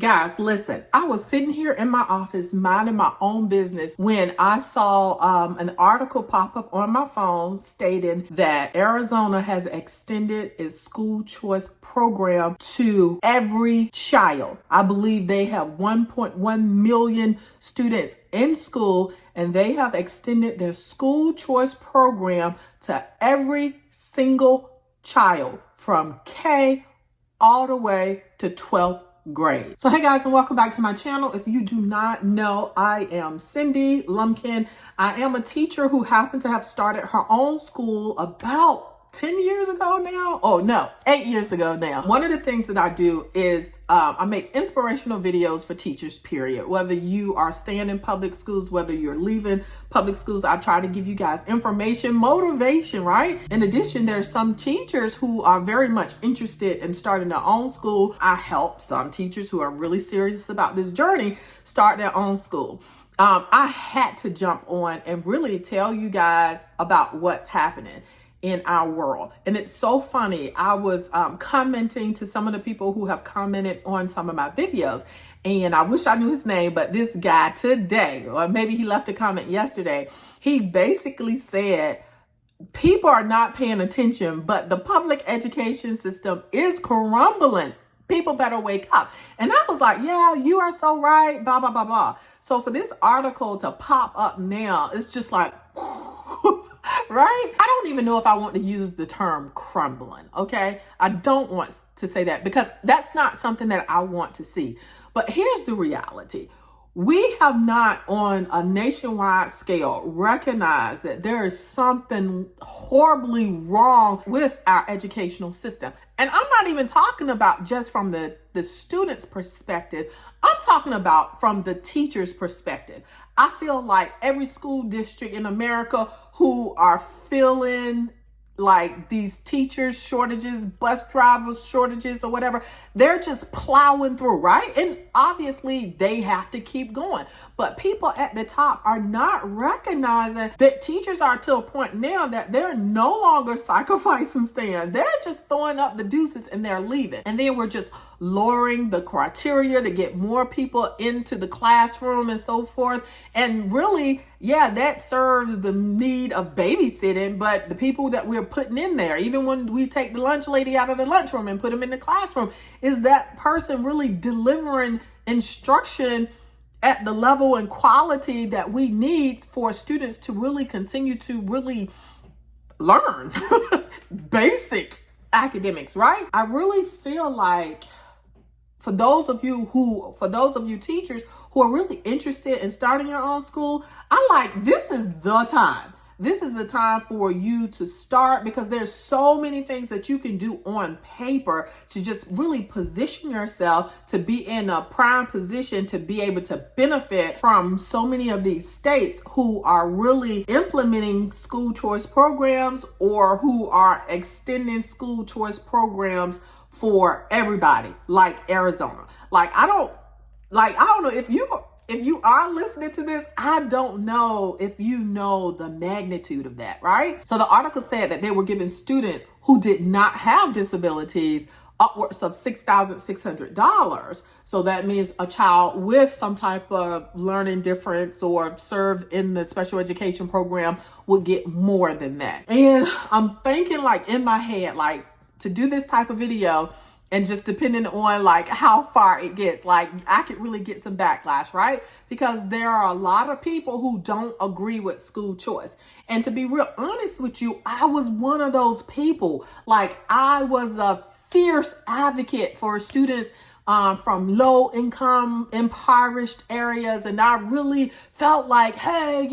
Guys, listen, I was sitting here in my office minding my own business when I saw an article pop up on my phone stating that Arizona has extended its school choice program to every child. I believe they have 1.1 million students in school, and they have extended their school choice program to every single child from K all the way to 12th grade. So hey guys, and welcome back to my channel. If you do not know, I am Cindy Lumpkin. I am a teacher who happened to have started her own school about 10 years ago now. Oh no, 8 years ago now. One of the things that I do is I make inspirational videos for teachers, period. Whether you are staying in public schools, whether you're leaving public schools, I try to give you guys information, motivation, right? In addition, there's some teachers who are very much interested in starting their own school. I help some teachers who are really serious about this journey start their own school. I had to jump on and really tell you guys about what's happening in our world. And it's so funny. I was commenting to some of the people who have commented on some of my videos, and I wish I knew his name, but this guy today, or maybe he left a comment yesterday, he basically said, people are not paying attention, but the public education system is crumbling. People better wake up. And I was like, yeah, you are so right, blah, blah, blah, blah. So for this article to pop up now, it's just like, right? I don't even know if I want to use the term crumbling, okay? I don't want to say that because that's not something that I want to see. But here's the reality. We have not on a nationwide scale recognized that there is something horribly wrong with our educational system. And I'm not even talking about just from the student's perspective. I'm talking about from the teacher's perspective. I feel like every school district in America who are feeling like these teachers shortages, bus drivers shortages or whatever, they're just plowing through, right? And obviously they have to keep going. But people at the top are not recognizing that teachers are to a point now that they're no longer sacrificing staying. They're just throwing up the deuces and they're leaving. And then we're just lowering the criteria to get more people into the classroom and so forth. And really, yeah, that serves the need of babysitting, but the people that we're putting in there, even when we take the lunch lady out of the lunchroom and put them in the classroom, is that person really delivering instruction at the level and quality that we need for students to really continue to really learn basic academics, right? I really feel like for those of you teachers who are really interested in starting your own school, this is the time. This is the time for you to start because there's so many things that you can do on paper to just really position yourself to be in a prime position to be able to benefit from so many of these states who are really implementing school choice programs or who are extending school choice programs for everybody, like Arizona. I don't know if you are listening to this, I don't know if you know the magnitude of that, right? So the article said that they were giving students who did not have disabilities upwards of $6,600. So that means a child with some type of learning difference or served in the special education program would get more than that. And I'm thinking in my head, to do this type of video, and just depending on how far it gets, I could really get some backlash, right? Because there are a lot of people who don't agree with school choice. And to be real honest with you, I was one of those people. I was a fierce advocate for students from low income, impoverished areas. And I really felt like, hey,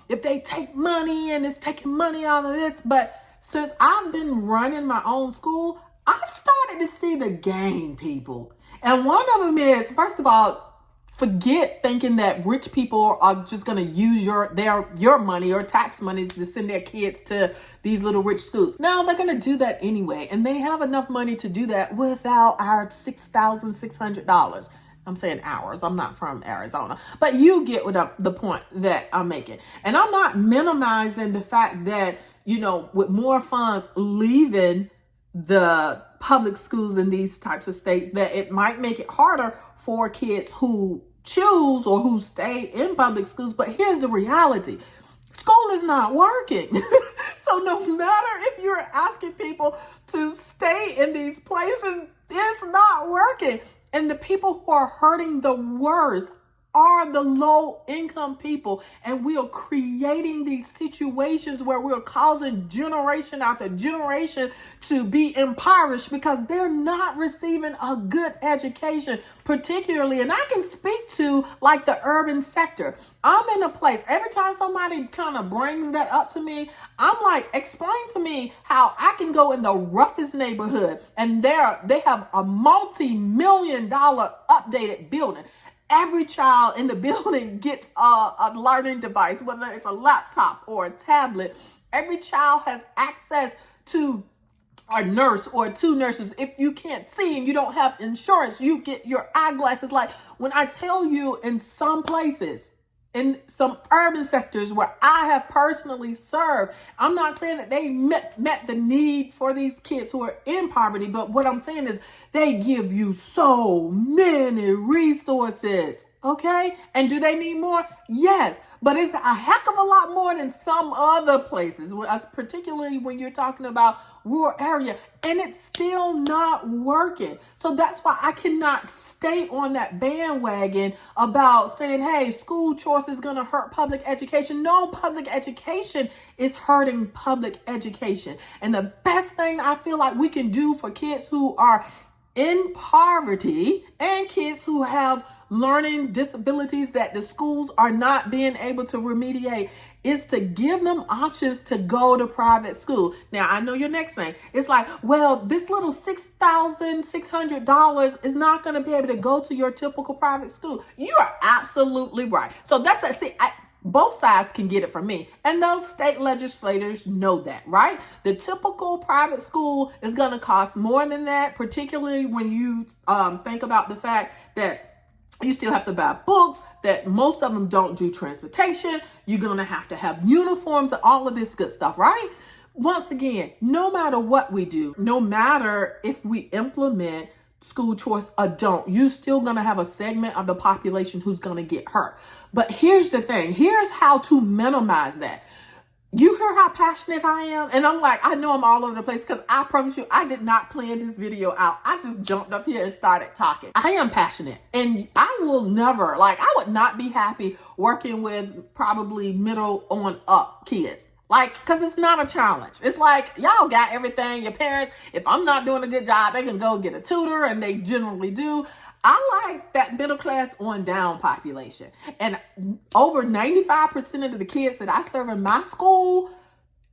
if they take money and it's taking money out of this. But since I've been running my own school, I started to see the game, people. And one of them is, first of all, forget thinking that rich people are just going to use your money or tax money to send their kids to these little rich schools. No, they're going to do that anyway. And they have enough money to do that without our $6,600. I'm saying ours. I'm not from Arizona. But you get the point that I'm making. And I'm not minimizing the fact that, with more funds leaving the public schools in these types of states, that it might make it harder for kids who choose or who stay in public schools. But here's the reality. School is not working. So no matter if you're asking people to stay in these places, it's not working. And the people who are hurting the worst are the low income people. And we are creating these situations where we're causing generation after generation to be impoverished because they're not receiving a good education, particularly. And I can speak to like the urban sector. I'm in a place, every time somebody kind of brings that up to me, I'm like, explain to me how I can go in the roughest neighborhood and they have a multi-million-dollar updated building. Every child in the building gets a learning device, whether it's a laptop or a tablet. Every child has access to a nurse or two nurses. If you can't see and you don't have insurance, you get your eyeglasses. Like when I tell you, in some places, in some urban sectors where I have personally served, I'm not saying that they met the need for these kids who are in poverty, but what I'm saying is they give you so many resources, okay? And do they need more? Yes, but it's a heck of a lot more than some other places, particularly when you're talking about rural area, and it's still not working. So that's why I cannot stay on that bandwagon about saying, hey, school choice is going to hurt public education. No, public education is hurting public education. And the best thing I feel like we can do for kids who are in poverty and kids who have learning disabilities that the schools are not being able to remediate is to give them options to go to private school. Now, I know your next thing. It's like, well, this little $6,600 is not going to be able to go to your typical private school. You are absolutely right. So that's both sides can get it from me. And those state legislators know that, right? The typical private school is going to cost more than that, particularly when you think about the fact that you still have to buy books, that most of them don't do transportation. You're going to have uniforms and all of this good stuff, right? Once again, no matter what we do, no matter if we implement school choice or don't, you're still going to have a segment of the population who's going to get hurt. But here's the thing. Here's how to minimize that. You hear how passionate I am? And I'm like, I know I'm all over the place because I promise you, I did not plan this video out. I just jumped up here and started talking. I am passionate, and I will never, I would not be happy working with probably middle on up kids. Because it's not a challenge. It's like, y'all got everything. Your parents, if I'm not doing a good job, they can go get a tutor, and they generally do. I like that middle class on down population. And over 95% of the kids that I serve in my school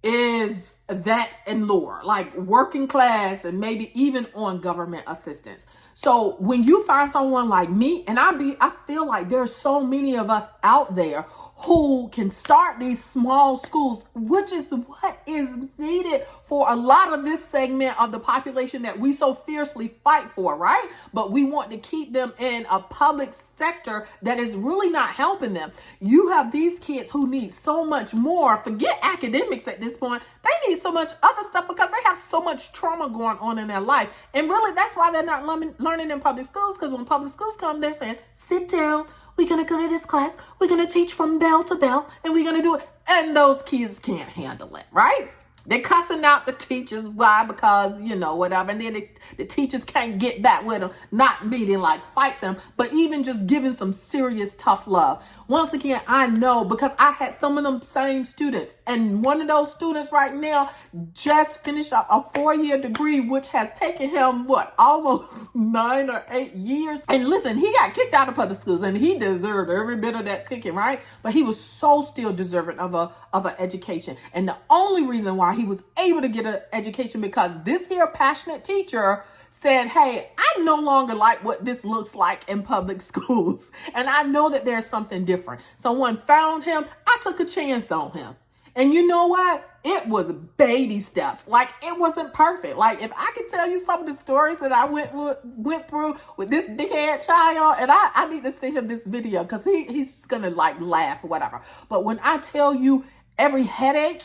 is that and lower, like working class and maybe even on government assistance. So when you find someone like me, and I feel like there's so many of us out there who can start these small schools, which is what is needed for a lot of this segment of the population that we so fiercely fight for, right? But we want to keep them in a public sector that is really not helping them. You have these kids who need so much more. Forget academics at this point. They need so much other stuff because they have so much trauma going on in their life. And really, that's why they're not learning in public schools, because when public schools come, they're saying, sit down. We're going to go to this class. We're going to teach from bell to bell, and we're going to do it. And those kids can't handle it, right? They're cussing out the teachers. Why? Because, whatever. And then the teachers can't get back with them, not meeting, fight them, but even just giving some serious tough love. Once again, I know because I had some of them same students. And one of those students right now just finished up a 4-year degree, which has taken him, almost 9 or 8 years. And listen, he got kicked out of public schools, and he deserved every bit of that kicking, right? But he was so still deserving of an education. And the only reason why he was able to get an education because this here passionate teacher said, hey, I no longer like what this looks like in public schools. And I know that there's something different. Someone found him. I took a chance on him. And you know what? It was baby steps. It wasn't perfect. If I could tell you some of the stories that I went through with this big-head child, and I need to send him this video because he's just going to laugh or whatever. But when I tell you every headache,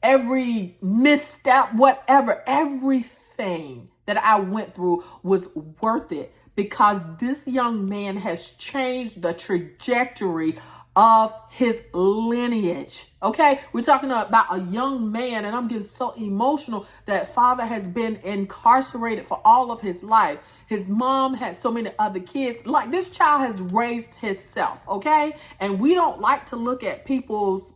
every misstep, whatever, everything everything that I went through was worth it, because this young man has changed the trajectory of his lineage. Okay, we're talking about a young man, and I'm getting so emotional that father has been incarcerated for all of his life. His mom had so many other kids. Like, this child has raised himself, okay? And we don't like to look at people's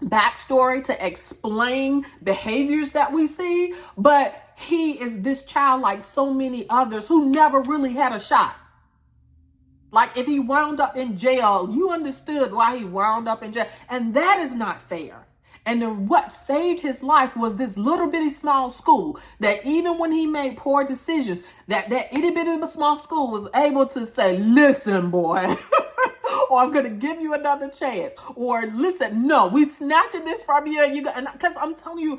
backstory to explain behaviors that we see, but he is this child like so many others who never really had a shot. Like, if he wound up in jail, you understood why he wound up in jail. And that is not fair. And what saved his life was this little bitty small school that even when he made poor decisions, that itty bitty small school was able to say, listen, boy, or I'm going to give you another chance. Or listen, no, we snatching this from you. And because I'm telling you,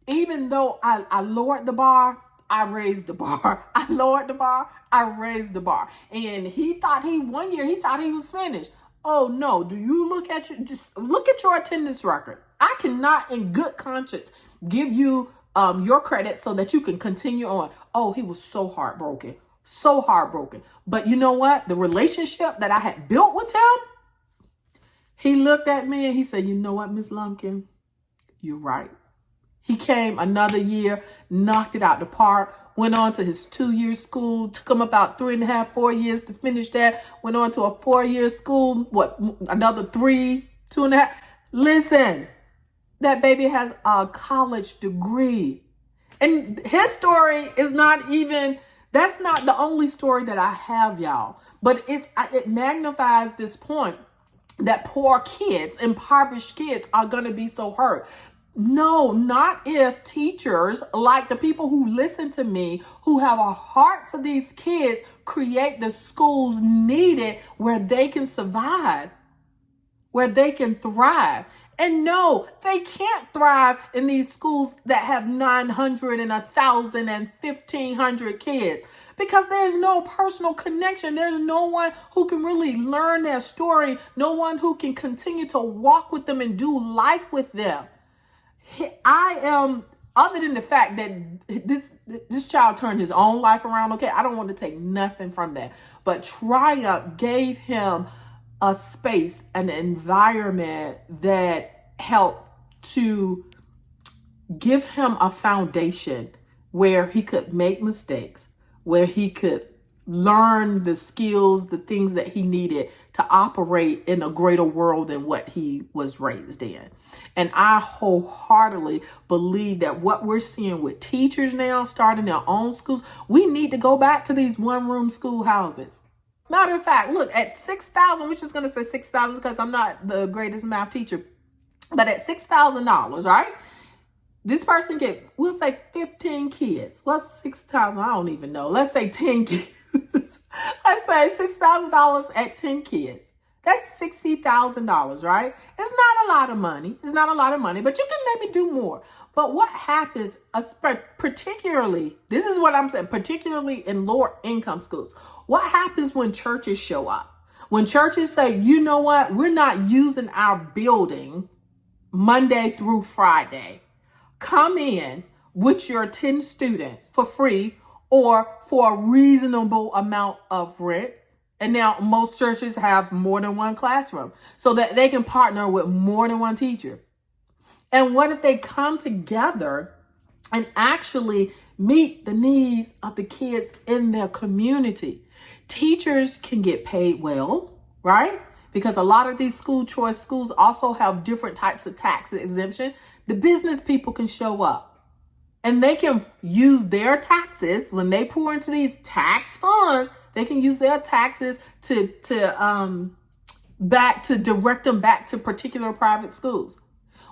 even though I lowered the bar, I raised the bar. I lowered the bar, I raised the bar. And he thought one year he thought he was finished. Oh no, do you just look at your attendance record. I cannot in good conscience give you your credit so that you can continue on. Oh, he was so heartbroken. So heartbroken. But you know what? The relationship that I had built with him, he looked at me and he said, you know what, Miss Lumpkin, you're right. He came another year, knocked it out the park, went on to his 2-year school, took him about 3.5, 4 years to finish that, went on to a 4-year school, another 3, 2.5. Listen, that baby has a college degree. And his story is that's not the only story that I have, y'all. But it magnifies this point that poor kids, impoverished kids are going to be so hurt. No, not if teachers, like the people who listen to me, who have a heart for these kids, create the schools needed where they can survive, where they can thrive. And no, they can't thrive in these schools that have 900 and 1,000 and 1,500 kids, because there's no personal connection. There's no one who can really learn their story, no one who can continue to walk with them and do life with them. I am, other than the fact that this child turned his own life around, okay, I don't want to take nothing from that. But Triumph gave him a space, an environment that helped to give him a foundation where he could make mistakes, where he could learn the skills, the things that he needed to operate in a greater world than what he was raised in. And I wholeheartedly believe that what we're seeing with teachers now starting their own schools, we need to go back to these one-room schoolhouses. Matter of fact, look, at $6,000, we're just going to say $6,000 because I'm not the greatest math teacher, but at $6,000, right? This person we'll say 15 kids. What's 6,000? I don't even know. Let's say 10 kids. Let's say $6,000 at 10 kids. That's $60,000, right? It's not a lot of money. It's not a lot of money, but you can maybe do more. But what happens, particularly, this is what I'm saying, particularly in lower income schools, what happens when churches show up? When churches say, you know what, we're not using our building Monday through Friday. Come in with your 10 students for free or for a reasonable amount of rent. And now most churches have more than one classroom so that they can partner with more than one teacher. And what if they come together and actually meet the needs of the kids in their community? Teachers can get paid well, right? Because a lot of these school choice schools also have different types of tax exemption. The business people can show up and they can use their taxes when they pour into these tax funds. They can use their taxes to direct them back to particular private schools.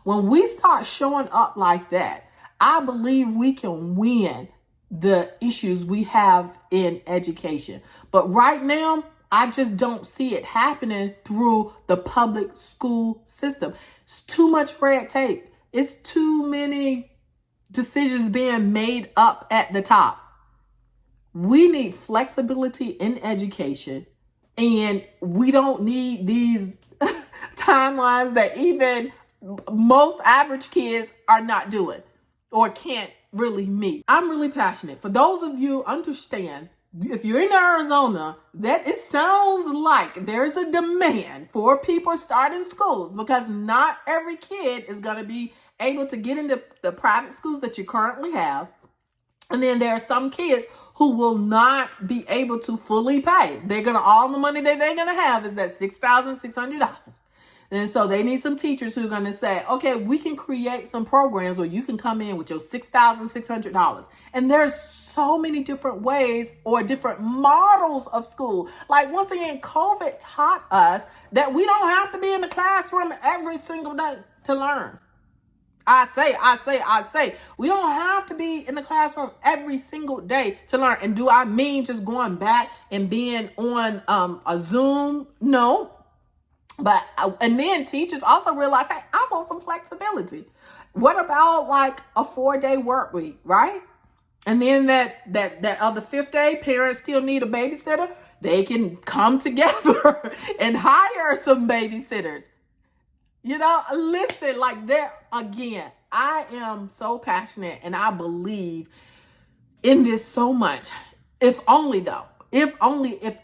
When we start showing up like that, I believe we can win the issues we have in education. But right now, I just don't see it happening through the public school system. It's too much red tape. It's too many decisions being made up at the top. We need flexibility in education, and we don't need these timelines that even most average kids are not doing or can't really meet. I'm really passionate. For those of you understand, if you're in Arizona, that it sounds like there's a demand for people starting schools, because not every kid is going to be able to get into the private schools that you currently have. And then there are some kids who will not be able to fully pay. All the money that they're going to have is that $6,600. And so they need some teachers who are going to say, okay, we can create some programs where you can come in with your $6,600. And there's so many different ways or different models of school. Like, once again, COVID taught us that we don't have to be in the classroom every single day to learn. I say, we don't have to be in the classroom every single day to learn. And do I mean just going back and being on a Zoom? No. But, and then teachers also realize, hey, I want some flexibility. What about like a 4-day work week, right? And then that other 5th day, parents still need a babysitter. They can come together and hire some babysitters. You know, listen, like, there again, I am so passionate and I believe in this so much. If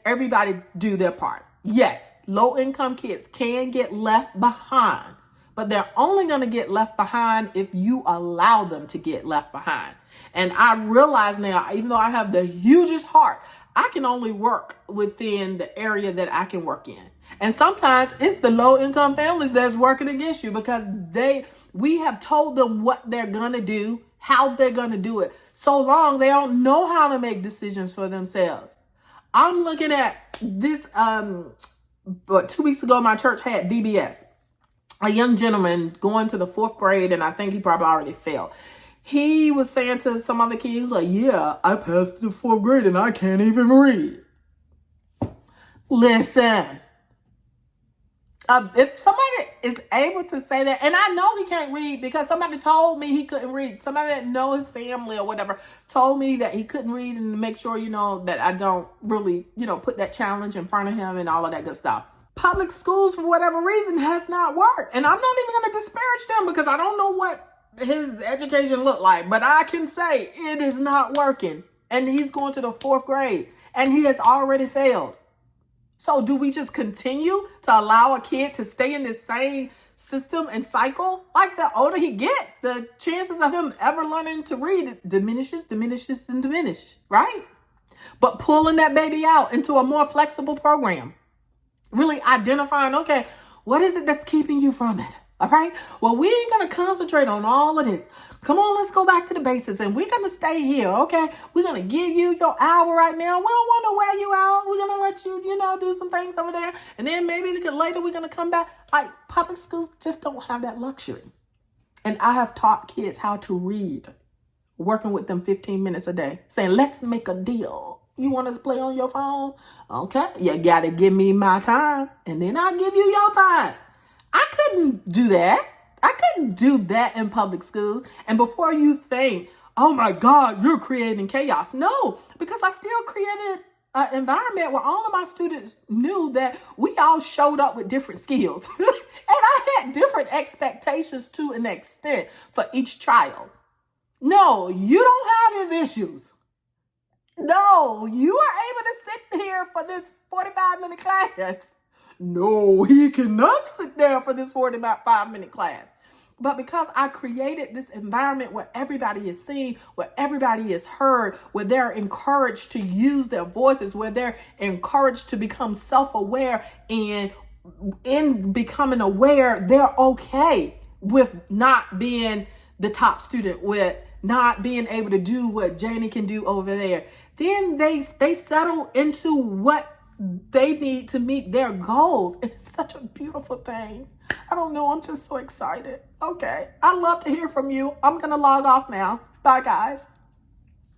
everybody do their part. Yes, low income kids can get left behind, but they're only going to get left behind if you allow them to get left behind. And I realize now, even though I have the hugest heart, I can only work within the area that I can work in. And sometimes it's the low income families that's working against you, because we have told them what they're going to do, how they're going to do it. So long, they don't know how to make decisions for themselves. I'm looking at this, but 2 weeks ago, my church had DBS, a young gentleman going to the 4th grade, and I think he probably already failed. He was saying to some other kids, he was like, yeah, I passed the 4th grade and I can't even read. Listen, if somebody is able to say that, and I know he can't read because somebody told me he couldn't read. Somebody that know his family or whatever told me that he couldn't read, and to make sure, that I don't really, put that challenge in front of him and all of that good stuff. Public schools, for whatever reason, has not worked. And I'm not even going to disparage them because I don't know what his education looked like, but I can say it is not working. And he's going to the 4th grade and he has already failed. So do we just continue to allow a kid to stay in this same system and cycle? Like, the older he gets, the chances of him ever learning to read diminishes, right? But pulling that baby out into a more flexible program, really identifying, okay, what is it that's keeping you from it? All right. Well, we ain't going to concentrate on all of this. Come on, let's go back to the basics, and we're going to stay here. Okay. We're going to give you your hour right now. We don't want to wear you out. We're going to let you, do some things over there. And then maybe later we're going to come back. Like, public schools just don't have that luxury. And I have taught kids how to read, working with them 15 minutes a day, saying, let's make a deal. You want to play on your phone? Okay. You got to give me my time, and then I'll give you your time. I couldn't do that. I couldn't do that in public schools. And before you think, oh my God, you're creating chaos. No, because I still created an environment where all of my students knew that we all showed up with different skills. And I had different expectations to an extent for each child. No, you don't have his issues. No, you are able to sit here for this 45-minute class. No, he cannot sit there for this 45-minute class. But because I created this environment where everybody is seen, where everybody is heard, where they're encouraged to use their voices, where they're encouraged to become self-aware, and in becoming aware, they're okay with not being the top student, with not being able to do what Janie can do over there. Then they settle into what they need to meet their goals. And it's such a beautiful thing. I don't know. I'm just so excited. Okay. I'd love to hear from you. I'm going to log off now. Bye, guys.